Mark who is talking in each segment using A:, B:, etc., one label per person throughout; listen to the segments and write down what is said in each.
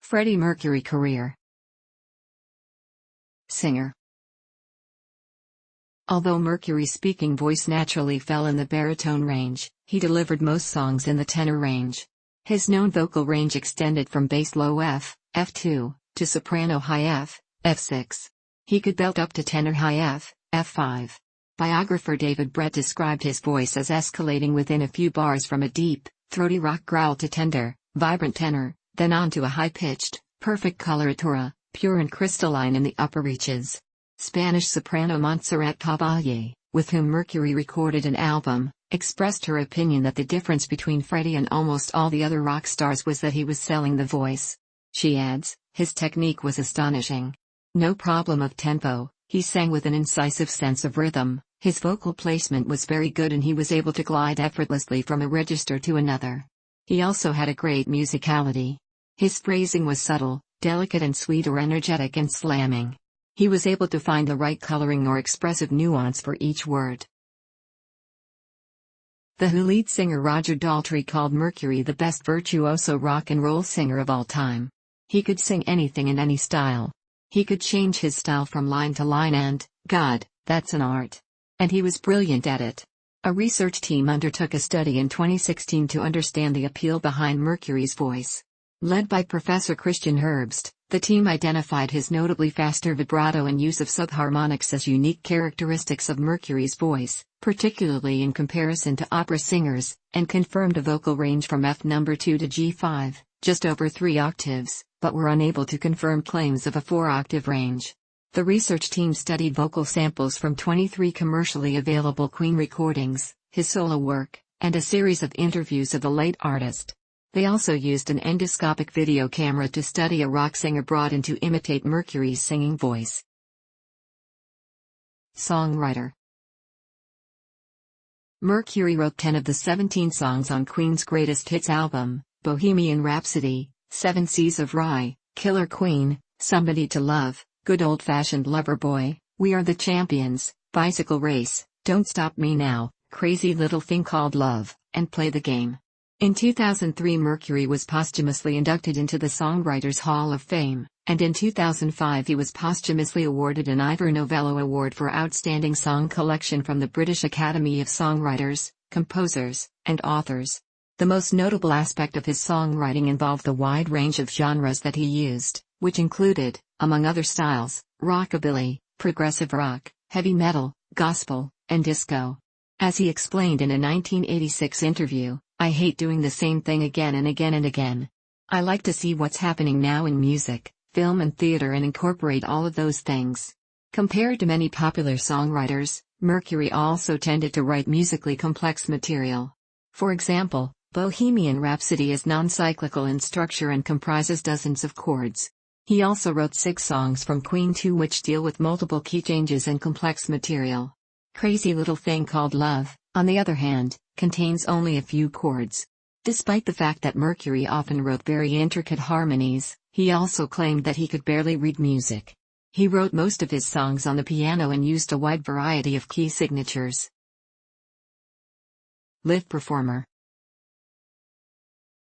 A: Freddie Mercury career. Singer. Although Mercury's speaking voice naturally fell in the baritone range, he delivered most songs in the tenor range. His known vocal range extended from bass low F, F2, to soprano high F, F6. He could belt up to tenor high F, F5. Biographer David Brett described his voice as escalating within a few bars from a deep, throaty rock growl to tender, vibrant tenor, then on to a high-pitched, perfect coloratura, pure and crystalline in the upper reaches. Spanish soprano Montserrat Caballé, with whom Mercury recorded an album, expressed her opinion that the difference between Freddie and almost all the other rock stars was that he was selling the voice. She adds, his technique was astonishing. No problem of tempo, he sang with an incisive sense of rhythm, his vocal placement was very good and he was able to glide effortlessly from a register to another. He also had a great musicality. His phrasing was subtle, delicate and sweet or energetic and slamming. He was able to find the right coloring or expressive nuance for each word. The Who lead singer Roger Daltrey called Mercury the best virtuoso rock and roll singer of all time. He could sing anything in any style. He could change his style from line to line and, God, that's an art. And he was brilliant at it. A research team undertook a study in 2016 to understand the appeal behind Mercury's voice. Led by Professor Christian Herbst, the team identified his notably faster vibrato and use of subharmonics as unique characteristics of Mercury's voice, particularly in comparison to opera singers, and confirmed a vocal range from F2 to G5, just over 3 octaves, but were unable to confirm claims of a 4-octave range. The research team studied vocal samples from 23 commercially available Queen recordings, his solo work, and a series of interviews of the late artist. They also used an endoscopic video camera to study a rock singer brought in to imitate Mercury's singing voice. Songwriter. Mercury wrote 10 of the 17 songs on Queen's greatest hits album, Bohemian Rhapsody, 7 Seas of Rye, Killer Queen, Somebody to Love, Good Old-Fashioned Lover Boy, We Are the Champions, Bicycle Race, Don't Stop Me Now, Crazy Little Thing Called Love, and Play the Game. In 2003 Mercury was posthumously inducted into the Songwriters Hall of Fame, and in 2005 he was posthumously awarded an Ivor Novello Award for Outstanding Song Collection from the British Academy of Songwriters, Composers, and Authors. The most notable aspect of his songwriting involved the wide range of genres that he used, which included, among other styles, rockabilly, progressive rock, heavy metal, gospel, and disco. As he explained in a 1986 interview, I hate doing the same thing again and again and again. I like to see what's happening now in music, film and theater and incorporate all of those things. Compared to many popular songwriters, Mercury also tended to write musically complex material. For example, Bohemian Rhapsody is non-cyclical in structure and comprises dozens of chords. He also wrote 6 songs from Queen 2 which deal with multiple key changes and complex material. Crazy Little Thing Called Love, on the other hand, contains only a few chords. Despite the fact that Mercury often wrote very intricate harmonies, he also claimed that he could barely read music. He wrote most of his songs on the piano and used a wide variety of key signatures. Live performer.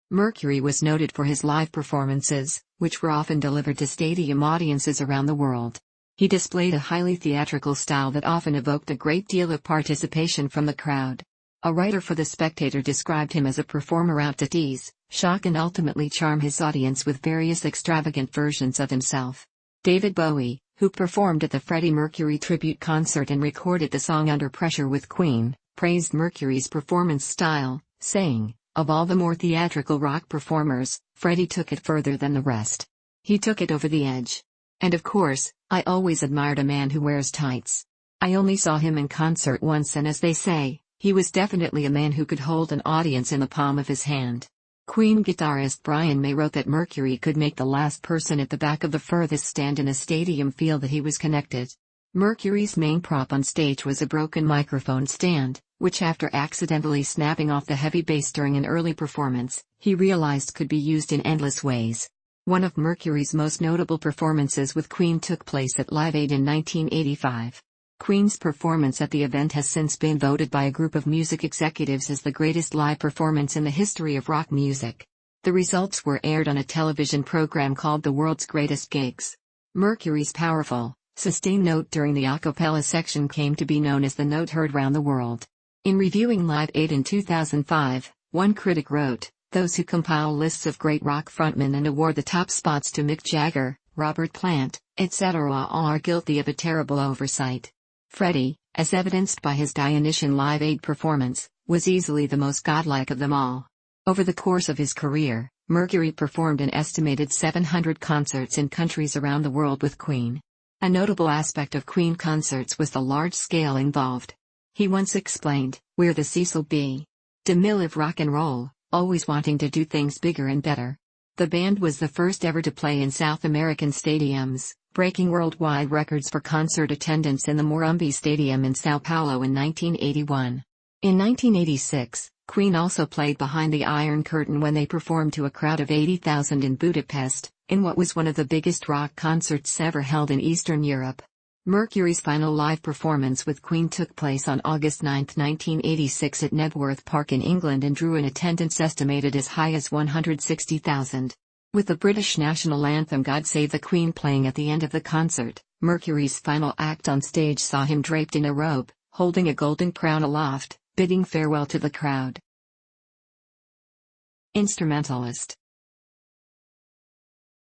A: Mercury was noted for his live performances, which were often delivered to stadium audiences around the world. He displayed a highly theatrical style that often evoked a great deal of participation from the crowd. A writer for The Spectator described him as a performer out to tease, shock and ultimately charm his audience with various extravagant versions of himself. David Bowie, who performed at the Freddie Mercury tribute concert and recorded the song Under Pressure with Queen, praised Mercury's performance style, saying, "Of all the more theatrical rock performers, Freddie took it further than the rest. He took it over the edge. And of course, I always admired a man who wears tights. I only saw him in concert once and as they say, he was definitely a man who could hold an audience in the palm of his hand." Queen guitarist Brian May wrote that Mercury could make the last person at the back of the furthest stand in a stadium feel that he was connected. Mercury's main prop on stage was a broken microphone stand, which after accidentally snapping off the heavy bass during an early performance, he realized could be used in endless ways. One of Mercury's most notable performances with Queen took place at Live Aid in 1985. Queen's performance at the event has since been voted by a group of music executives as the greatest live performance in the history of rock music. The results were aired on a television program called The World's Greatest Gigs. Mercury's powerful, sustained note during the a cappella section came to be known as the note heard round the world. In reviewing Live Aid in 2005, one critic wrote, "Those who compile lists of great rock frontmen and award the top spots to Mick Jagger, Robert Plant, etc. all are guilty of a terrible oversight." Freddie, as evidenced by his Dionysian Live Aid performance, was easily the most godlike of them all. Over the course of his career, Mercury performed an estimated 700 concerts in countries around the world with Queen. A notable aspect of Queen concerts was the large scale involved. He once explained, "We're the Cecil B. DeMille of rock and roll, always wanting to do things bigger and better." The band was the first ever to play in South American stadiums, breaking worldwide records for concert attendance in the Morumbi Stadium in São Paulo in 1981. In 1986, Queen also played behind the Iron Curtain when they performed to a crowd of 80,000 in Budapest, in what was one of the biggest rock concerts ever held in Eastern Europe. Mercury's final live performance with Queen took place on August 9, 1986 at Knebworth Park in England and drew an attendance estimated as high as 160,000. With the British national anthem God Save the Queen playing at the end of the concert, Mercury's final act on stage saw him draped in a robe, holding a golden crown aloft, bidding farewell to the crowd. Instrumentalist.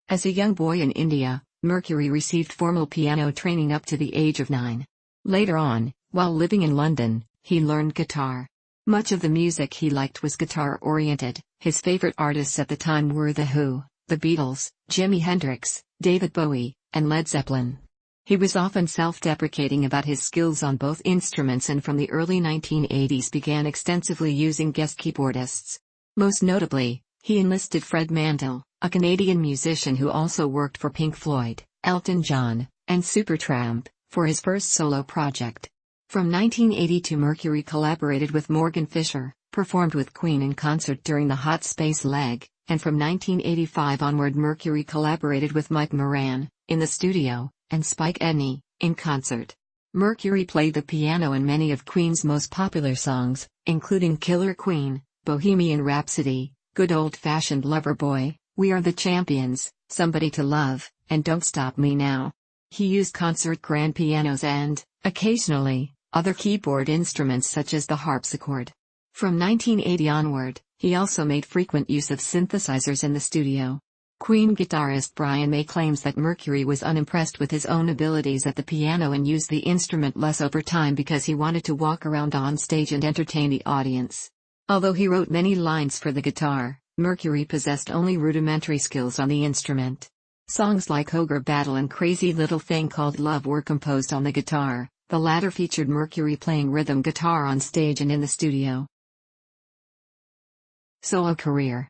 A: As a young boy in India, Mercury received formal piano training up to the age of 9. Later on, while living in London, he learned guitar. Much of the music he liked was guitar-oriented. His favorite artists at the time were The Who, The Beatles, Jimi Hendrix, David Bowie, and Led Zeppelin. He was often self-deprecating about his skills on both instruments and from the early 1980s began extensively using guest keyboardists. Most notably, he enlisted Fred Mandel, a Canadian musician who also worked for Pink Floyd, Elton John, and Supertramp, for his first solo project. From 1982 Mercury collaborated with Morgan Fisher, performed with Queen in concert during the Hot Space leg, and from 1985 onward Mercury collaborated with Mike Moran, in the studio, and Spike Edney, in concert. Mercury played the piano in many of Queen's most popular songs, including Killer Queen, Bohemian Rhapsody, Good Old-Fashioned Lover Boy, We Are the Champions, Somebody to Love, and Don't Stop Me Now. He used concert grand pianos and, occasionally, other keyboard instruments such as the harpsichord. From 1980 onward, he also made frequent use of synthesizers in the studio. Queen guitarist Brian May claims that Mercury was unimpressed with his own abilities at the piano and used the instrument less over time because he wanted to walk around on stage and entertain the audience. Although he wrote many lines for the guitar, Mercury possessed only rudimentary skills on the instrument. Songs like Ogre Battle and Crazy Little Thing Called Love were composed on the guitar. The latter featured Mercury playing rhythm guitar on stage and in the studio. Solo career.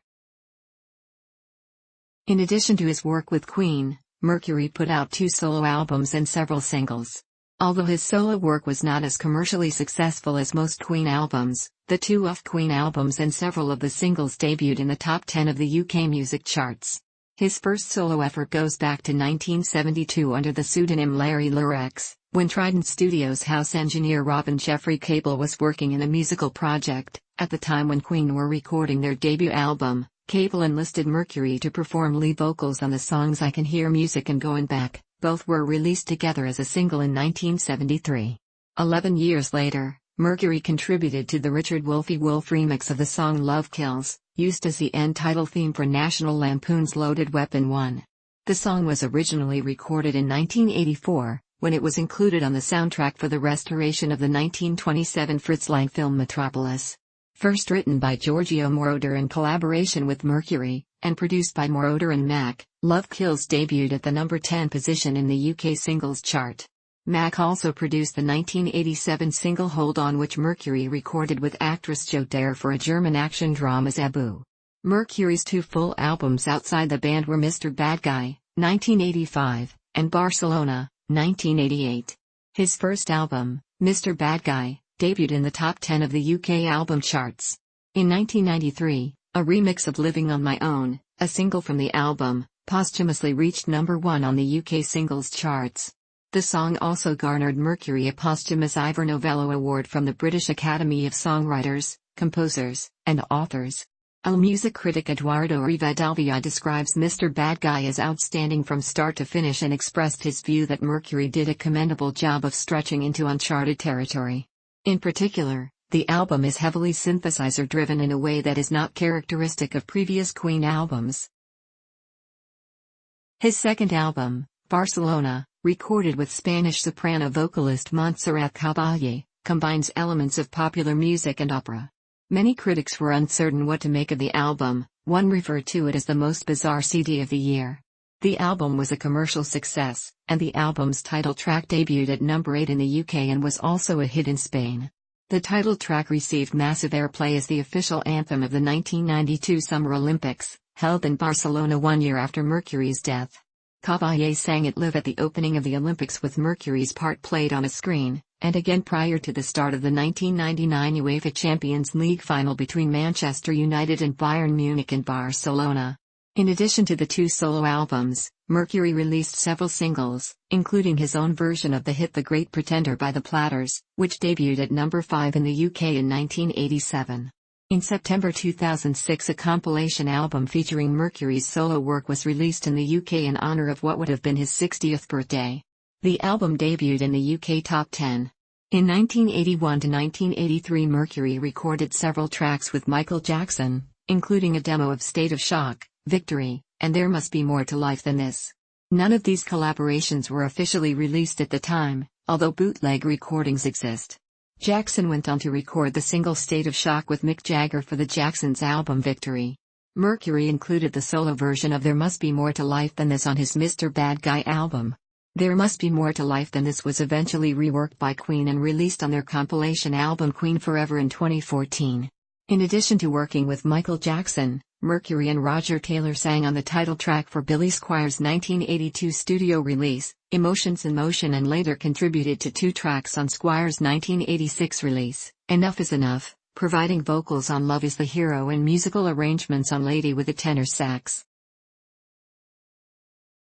A: In addition to his work with Queen, Mercury put out 2 solo albums and several singles. Although his solo work was not as commercially successful as most Queen albums, the 2 Queen albums and several of the singles debuted in the top 10 of the UK music charts. His first solo effort goes back to 1972 under the pseudonym Larry Lurex, when Trident Studios house engineer Robin Jeffrey Cable was working in a musical project. At the time when Queen were recording their debut album, Cable enlisted Mercury to perform lead vocals on the songs I Can Hear Music and Going Back. Both were released together as a single in 1973. 11 years later, Mercury contributed to the Richard Wolf remix of the song Love Kills, used as the end title theme for National Lampoon's Loaded Weapon 1. The song was originally recorded in 1984, when it was included on the soundtrack for the restoration of the 1927 Fritz Lang film Metropolis. First written by Giorgio Moroder in collaboration with Mercury, and produced by Moroder and Mac, Love Kills debuted at the number 10 position in the UK singles chart. Mac also produced the 1987 single Hold On, which Mercury recorded with actress Jo Dare for a German action drama Zabu. Mercury's 2 full albums outside the band were Mr. Bad Guy, 1985, and Barcelona, 1988. His first album, Mr. Bad Guy, debuted in the top 10 of the UK album charts. In 1993, a remix of Living on My Own, a single from the album, posthumously reached number 1 on the UK singles charts. The song also garnered Mercury a posthumous Ivor Novello Award from the British Academy of Songwriters, Composers, and Authors. Allmusic critic Eduardo Rivadavia describes Mr. Bad Guy as outstanding from start to finish and expressed his view that Mercury did a commendable job of stretching into uncharted territory. In particular, the album is heavily synthesizer-driven in a way that is not characteristic of previous Queen albums. His second album, Barcelona, recorded with Spanish soprano vocalist Montserrat Caballé, combines elements of popular music and opera. Many critics were uncertain what to make of the album. One referred to it as the most bizarre CD of the year. The album was a commercial success, and the album's title track debuted at number 8 in the UK and was also a hit in Spain. The title track received massive airplay as the official anthem of the 1992 Summer Olympics, held in Barcelona 1 year after Mercury's death. Caballé sang it live at the opening of the Olympics with Mercury's part played on a screen, and again prior to the start of the 1999 UEFA Champions League final between Manchester United and Bayern Munich in Barcelona. In addition to the 2 solo albums, Mercury released several singles, including his own version of the hit The Great Pretender by the Platters, which debuted at number 5 in the UK in 1987. In September 2006, a compilation album featuring Mercury's solo work was released in the UK in honor of what would have been his 60th birthday. The album debuted in the UK Top 10. In 1981 to 1983, Mercury recorded several tracks with Michael Jackson, including a demo of State of Shock, Victory, and There Must Be More to Life Than This. None of these collaborations were officially released at the time, although bootleg recordings exist. Jackson went on to record the single State of Shock with Mick Jagger for the Jacksons' album Victory. Mercury included the solo version of There Must Be More to Life Than This on his Mr. Bad Guy album. There Must Be More to Life Than This was eventually reworked by Queen and released on their compilation album Queen Forever in 2014. In addition to working with Michael Jackson, Mercury and Roger Taylor sang on the title track for Billy Squier's 1982 studio release, Emotions in Motion, and later contributed to 2 tracks on Squier's 1986 release, Enough Is Enough, providing vocals on Love Is the Hero and musical arrangements on Lady with a tenor sax.